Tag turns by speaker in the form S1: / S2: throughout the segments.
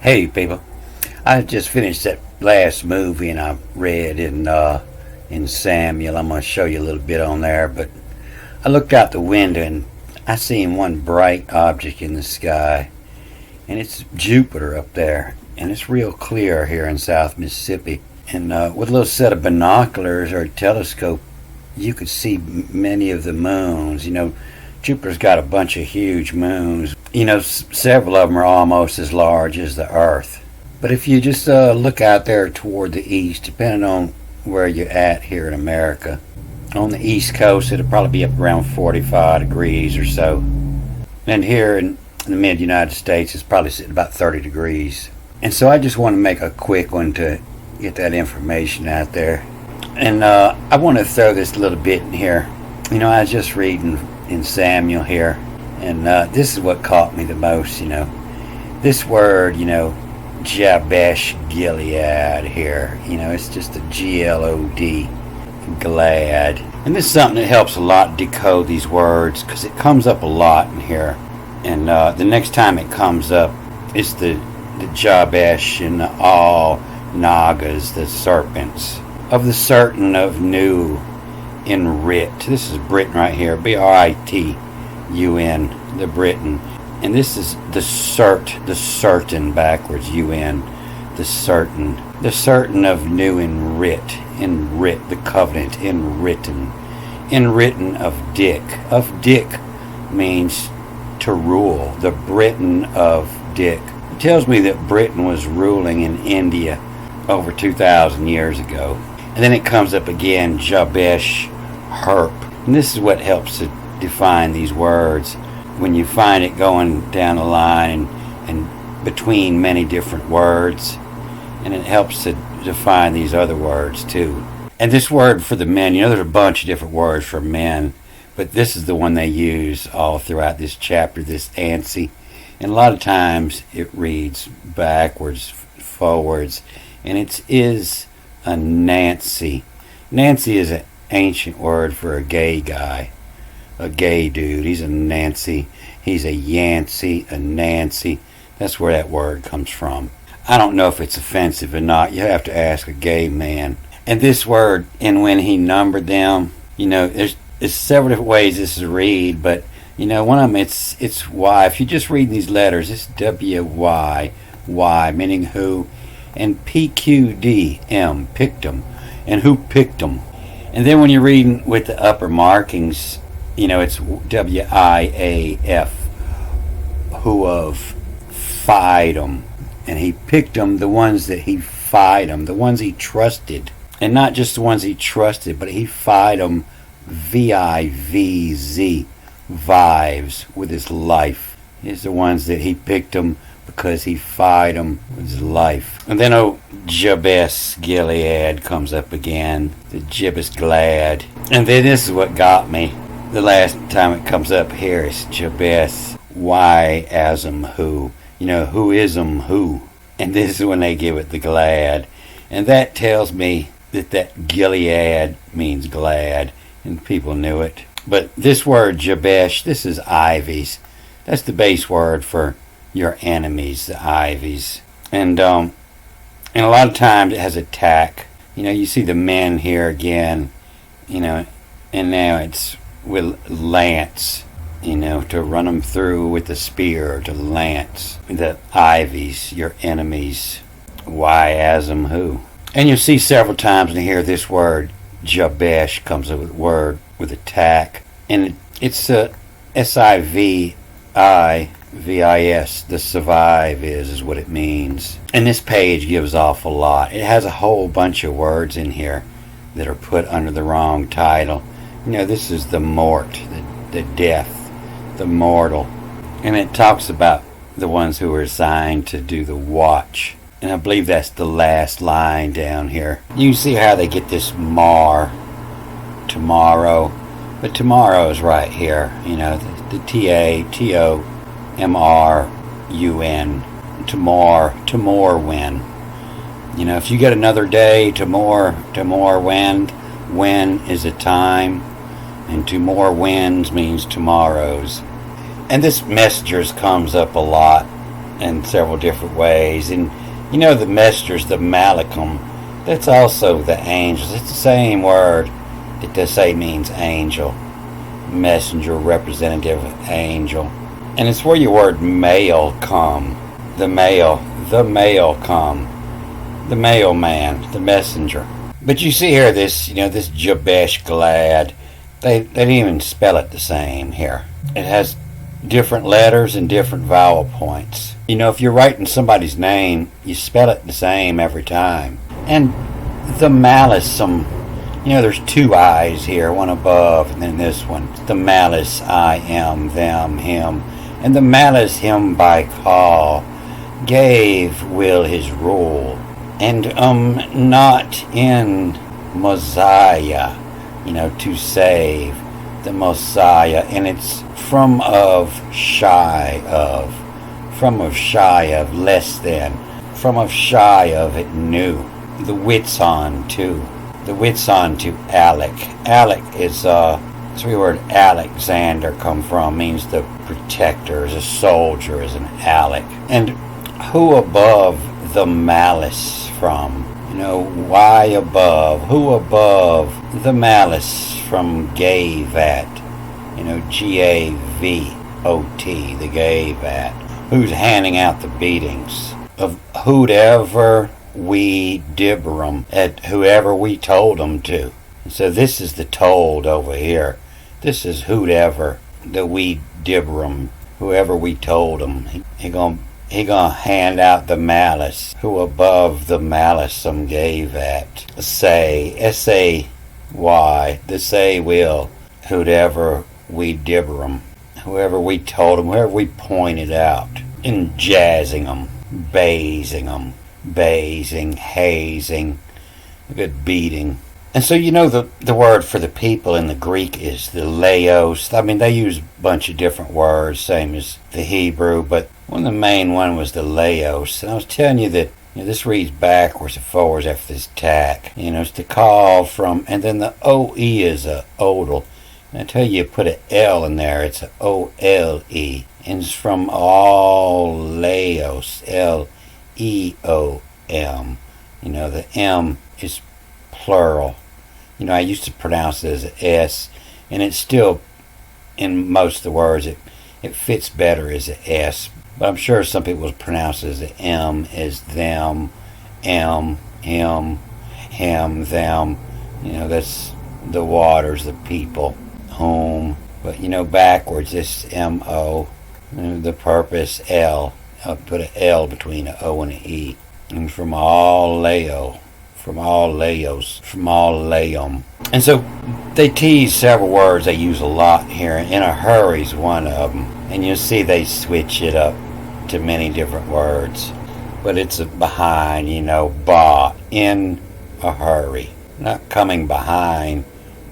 S1: Hey people, I just finished that last movie and I read in Samuel. I'm going to show you a little bit on there, but I looked out the window and I seen one bright object in the sky, and it's Jupiter up there, and it's real clear here in South Mississippi. And with a little set of binoculars or a telescope, you could see many of the moons. Jupiter's got a bunch of huge moons. Several of them are almost as large as the Earth. But if you just look out there toward the east, depending on where you're at here in America, on the east coast it'll probably be up around 45 degrees or so. And here in the mid-United States it's probably sitting about 30 degrees. And so I just want to make a quick one to get that information out there. And I want to throw this little bit in here. I was just reading in Samuel here, and this is what caught me the most. This word, Jabesh Gilead here, it's just a Glod, glad. And this is something that helps a lot decode these words, because it comes up a lot in here. And the next time it comes up, it's the Jabesh and the all Nagas, the serpents, of the certain of new in Rit. This is Britain right here, Britun, the Britain. And this is the certain backwards, UN, the certain of new in Rit, the covenant, in written of Dick. Of Dick means to rule, the Britain of Dick. It tells me that Britain was ruling in India over 2,000 years ago. And then it comes up again, Jabesh Herp. And this is what helps to define these words. When you find it going down the line and between many different words, and it helps to define these other words too. And this word for the men, there's a bunch of different words for men, but this is the one they use all throughout this chapter, this ansi. And a lot of times it reads backwards, forwards, and it is a Nancy. Nancy is an ancient word for a gay guy, a gay dude. He's a Nancy. He's a Yancey, a Nancy. That's where that word comes from. I don't know if it's offensive or not. You have to ask a gay man. And this word, and when he numbered them, there's several different ways this is read, but one of them it's Y. If you just read these letters, it's W-Y, Y, meaning who, and P-Q-D-M, picked 'em, and who picked 'em. And then when you're reading with the upper markings, it's W-I-A-F, who of fied 'em. And he picked 'em, the ones that he fied 'em, the ones he trusted. And not just the ones he trusted, but he fied 'em V-I-V-Z, vives, with his life. He's the ones that he picked 'em because he fied 'em with his life. And then Jabesh Gilead comes up again, the Jabesh Glad. And then this is what got me. The last time it comes up here is Jabesh Y-asm who. Who ism who. And this is when they give it the glad. And that tells me that Gilead means glad, and people knew it. But this word Jabesh, this is ivies. That's the base word for your enemies, the ivies. And a lot of times it has attack. You see the men here again, and now it's with lance, to run them through with the spear, to lance. The ivies, your enemies, Y-asm who. And you'll see several times in here this word Jabesh comes up with a word with attack. And it's S-I-V-I-V-I-S. The survive is what it means. And this page gives off a lot. It has a whole bunch of words in here that are put under the wrong title. This is the mort, the death, the mortal. And it talks about the ones who are assigned to do the watch. And I believe that's the last line down here. You can see how they get this tomorrow. But tomorrow is right here. The T-A-T-O-M-R-U-N. Tomorrow when. If you get another day, tomorrow when is a time, and tomorrow wins means tomorrow's. And this messengers comes up a lot. in several different ways. And you know, the messengers, the Malachim, that's also the angels. It's the same word. It does say means angel, messenger, representative, angel. And it's where your word male come. The male come. The mailman, the messenger. But you see here this, this Jabesh Glad. They didn't even spell it the same here. It has different letters and different vowel points. If you're writing somebody's name, you spell it the same every time. And the malice, there's two I's here, one above and then this one. The malice, I am, them, him. And the malice, him by call, gave will his rule. And not in Messiah, to save the Messiah. And it's from of, shy of, less than, from of, shy of, it new. The wits on to Alec. Alec is that's where the word Alexander come from, means the protector, as a soldier, as an Alec. And who above the malice from? Why above? Who above the malice from gave at? G-A-V-O-T, the gave at. Who's handing out the beatings? Of whoever we dibber at whoever we told them to. And so this is the told over here. This is whoever that we dibber whoever we told them. He gonna hand out the malice. Who above the malice some gave at. Say, S-A-Y, the say will. Whoever we dibber whoever we told them, whoever we pointed out. In jazzing them, basing, hazing, a good beating. And so the word for the people in the Greek is the laos. I mean, they use a bunch of different words, same as the Hebrew, but one of the main one was the laos. And I was telling you that this reads backwards and forwards after this tack. It's to call from, and then the O-E is a odal. And I tell you put an L in there, it's a O-L-E. And it's from all laos, L-E-O-M. The M is plural. I used to pronounce it as an S, and it's still, in most of the words, it fits better as an S. But I'm sure some people pronounce it as an M, as them, M, him, them. That's the waters, the people, whom. But, backwards, it's M-O. The purpose, L. I'll put an L between an O and an E. And from all laos. And so they tease several words they use a lot here. In a hurry is one of them. And you'll see they switch it up to many different words. But it's a behind, ba, in a hurry. Not coming behind,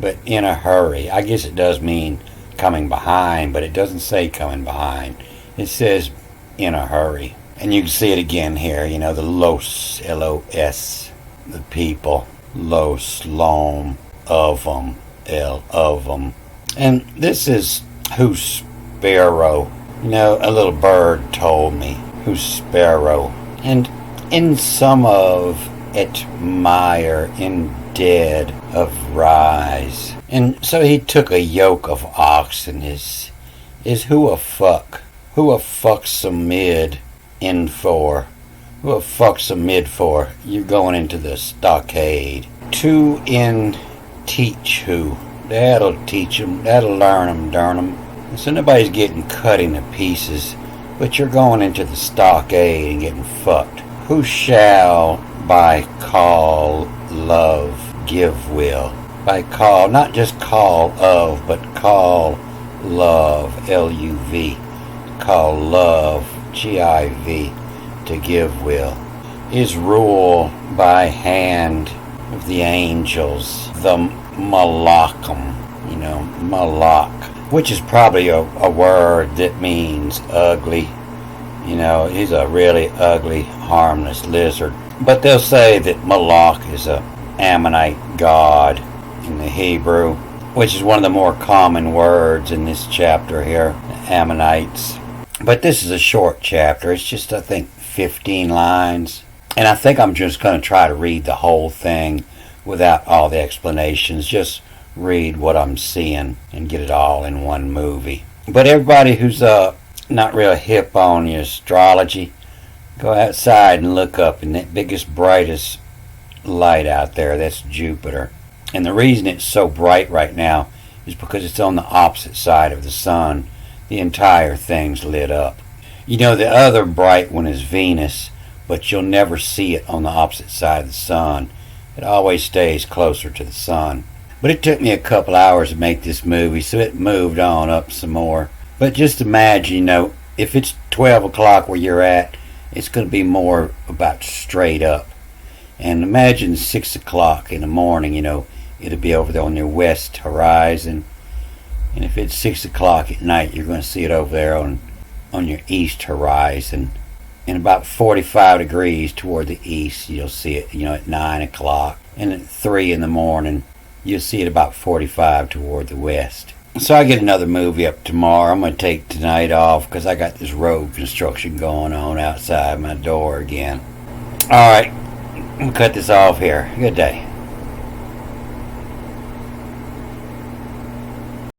S1: but in a hurry. I guess it does mean coming behind, but it doesn't say coming behind. It says in a hurry. And you can see it again here, the los, L-O-S, the people, los, lom, of them, L, of them. And this is who sparrow. A little bird told me who sparrow. And in some of admire, in dead of rise. And so he took a yoke of oxen, is who a fuck some mid in for. Who a fuck some mid for? You're going into the stockade. To in teach who. That'll teach them. That'll learn them, darn them. So nobody's getting cut into pieces, but you're going into the stockade and getting fucked. Who shall by call love give will? By call, not just call of, but call love, L-U-V. Call love, G-I-V, to give will. Is rule by hand of the angels, the Malachim, Malach, which is probably a word that means ugly. He's a really ugly, harmless lizard. But they'll say that Malach is a Ammonite god in the Hebrew, which is one of the more common words in this chapter here, the Ammonites. But this is a short chapter. It's just, I think, 15 lines. And I think I'm just going to try to read the whole thing without all the explanations. Just read what I'm seeing and get it all in one movie. But everybody who's not real hip on your astrology, go outside and look up, and that biggest, brightest light out there, that's Jupiter. And the reason it's so bright right now is because it's on the opposite side of the sun. The entire thing's lit up. You know, the other bright one is Venus, but you'll never see it on the opposite side of the sun. It always stays closer to the sun. But it took me a couple hours to make this movie, so it moved on up some more. But just imagine, you know, if it's 12 o'clock where you're at, it's going to be more about straight up. And imagine 6 o'clock in the morning, you know, it'll be over there on your west horizon. And if it's 6 o'clock at night, you're going to see it over there on your east horizon. And about 45 degrees toward the east, you'll see it, you know, at 9 o'clock. And at 3 in the morning, you'll see it about 45 toward the west. So I get another movie up tomorrow. I'm going to take tonight off because I got this road construction going on outside my door again. Alright, I'm going to cut this off here. Good day.